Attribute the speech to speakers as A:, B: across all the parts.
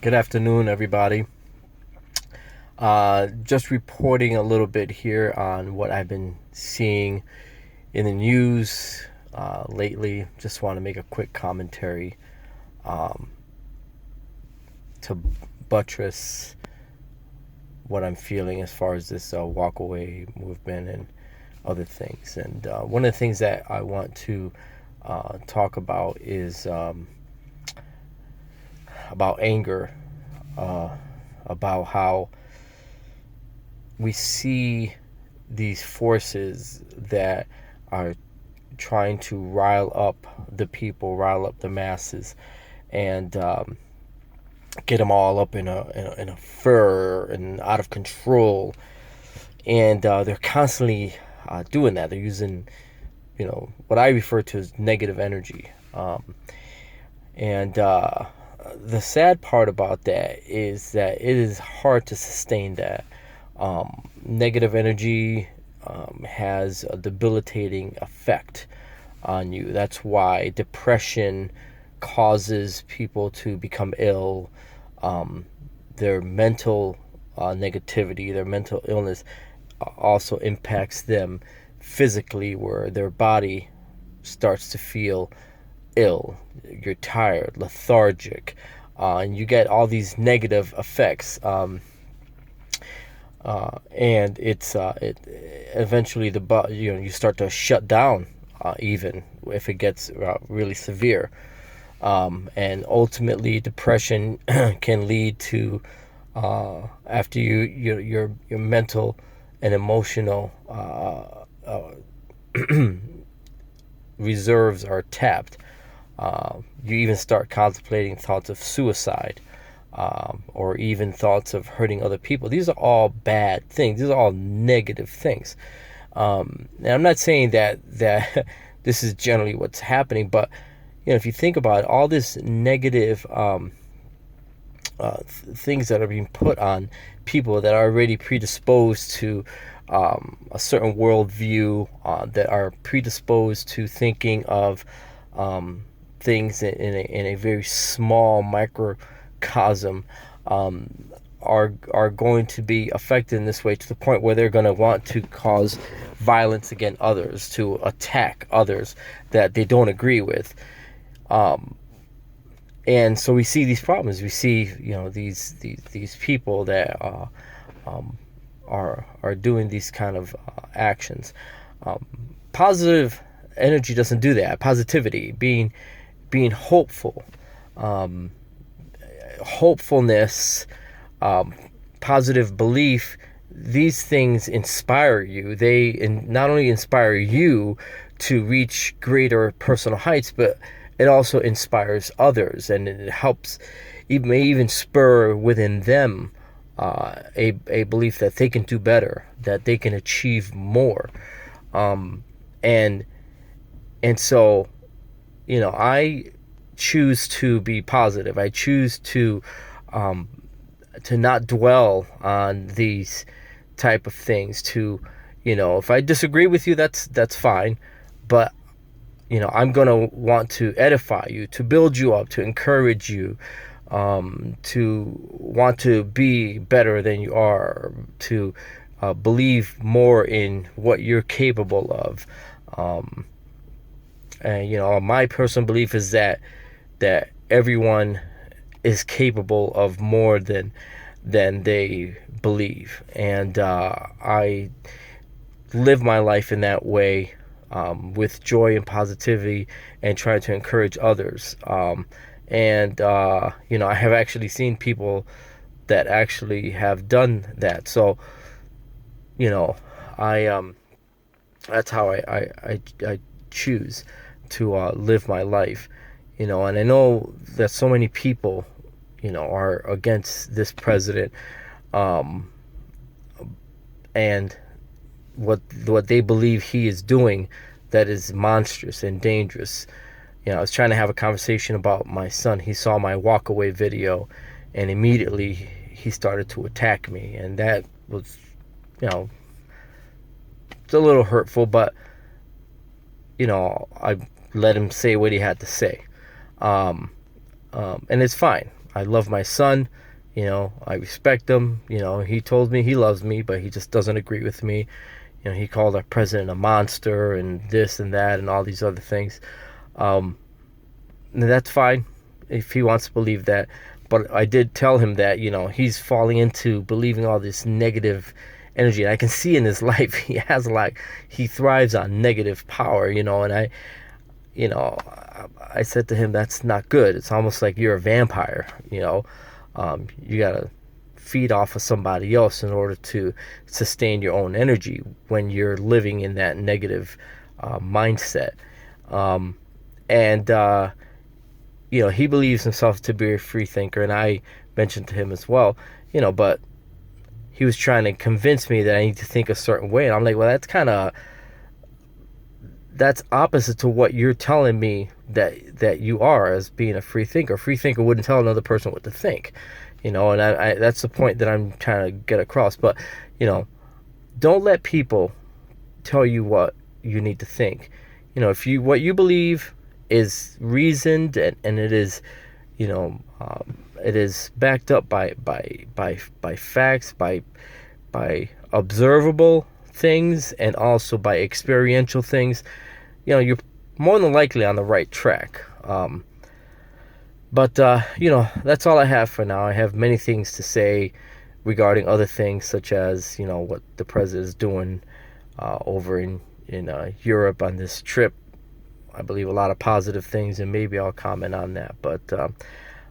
A: Good afternoon, everybody. Just reporting a little bit here on what I've been seeing in the news lately. Just want to make a quick commentary um, to buttress what I'm feeling as far as this walkaway movement and other things. And one of the things that I want to talk about is about anger, uh, about how we see these forces that are trying to rile up the people, rile up the masses, and get them all up in a fur and out of control. And they're constantly doing that. They're using, what I refer to as negative energy. And the sad part about that is that it is hard to sustain that. Negative energy has a debilitating effect on you. That's why depression causes people to become ill. Their mental negativity, their mental illness also impacts them physically, where their body starts to feel ill. You're tired, lethargic, and you get all these negative effects. And it eventually you start to shut down, even if it gets really severe. And ultimately depression can lead to, after your mental and emotional reserves are tapped, you even start contemplating thoughts of suicide, or even thoughts of hurting other people. These are all bad things. These are all negative things. And I'm not saying that this is generally what's happening, but if you think about it, all this negative things that are being put on people that are already predisposed to a certain worldview, that are predisposed to thinking of things in a very small microcosm, are going to be affected in this way, to the point where they're going to want to cause violence against others, to attack others that they don't agree with. And so we see these problems. We see, these people that are doing these kind of actions. Positive energy doesn't do that. Positivity, being hopeful, hopefulness, positive belief. These things inspire you. They not only inspire you to reach greater personal heights, but it also inspires others, and it helps. It may even spur within them a belief that they can do better, that they can achieve more, and so I choose to be positive. I choose to not dwell on these type of things. To if I disagree with you, that's fine, but I'm going to want to edify you, to build you up, to encourage you, to want to be better than you are, to believe more in what you're capable of. And my personal belief is that everyone is capable of more than they believe, and I live my life in that way, with joy and positivity, and trying to encourage others. And I have actually seen people that actually have done that. So I that's how I choose to live my life. And I know that so many people are against this president, and what they believe he is doing, that is monstrous and dangerous. I was trying to have a conversation about my son. He saw my walkaway video, and immediately he started to attack me, and that was, it's a little hurtful, but I let him say what he had to say, and it's fine. I love my son. I respect him. He told me he loves me, but he just doesn't agree with me. He called our president a monster and this and that and all these other things. And that's fine if he wants to believe that. But I did tell him that, he's falling into believing all this negative energy. And I can see in his life, he thrives on negative power, and I said to him, that's not good. It's almost like you're a vampire, you got to feed off of somebody else in order to sustain your own energy when you're living in that negative mindset. And he believes himself to be a free thinker, and I mentioned to him as well, but he was trying to convince me that I need to think a certain way. And I'm like, well, that's opposite to what you're telling me that you are as being a free thinker. A free thinker wouldn't tell another person what to think, and I that's the point that I'm trying to get across. But, don't let people tell you what you need to think. If what you believe is reasoned and it is, it is backed up by facts, by observable things, and also by experiential things, you're more than likely on the right track. But that's all I have for now. I have many things to say regarding other things, such as what the president is doing over in Europe on this trip. I believe a lot of positive things, and maybe I'll comment on that. But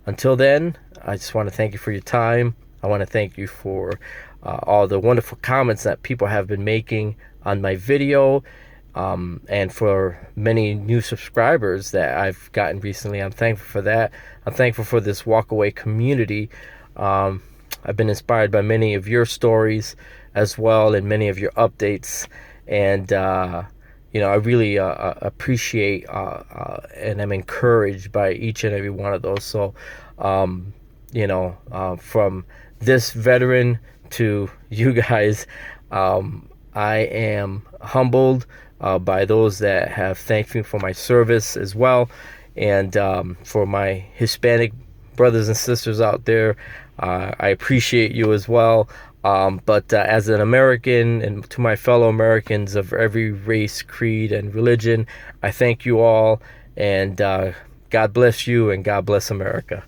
A: until then, I just want to thank you for your time. I want to thank you for all the wonderful comments that people have been making on my video, and for many new subscribers that I've gotten recently. I'm thankful for that. I'm thankful for this walkaway community. I've been inspired by many of your stories as well, and many of your updates, and I really appreciate and I'm encouraged by each and every one of those. So, from this veteran to you guys, I am humbled by those that have thanked me for my service as well. And for my Hispanic brothers and sisters out there, I appreciate you as well. But as an American, and to my fellow Americans of every race, creed, and religion, I thank you all, and God bless you, and God bless America.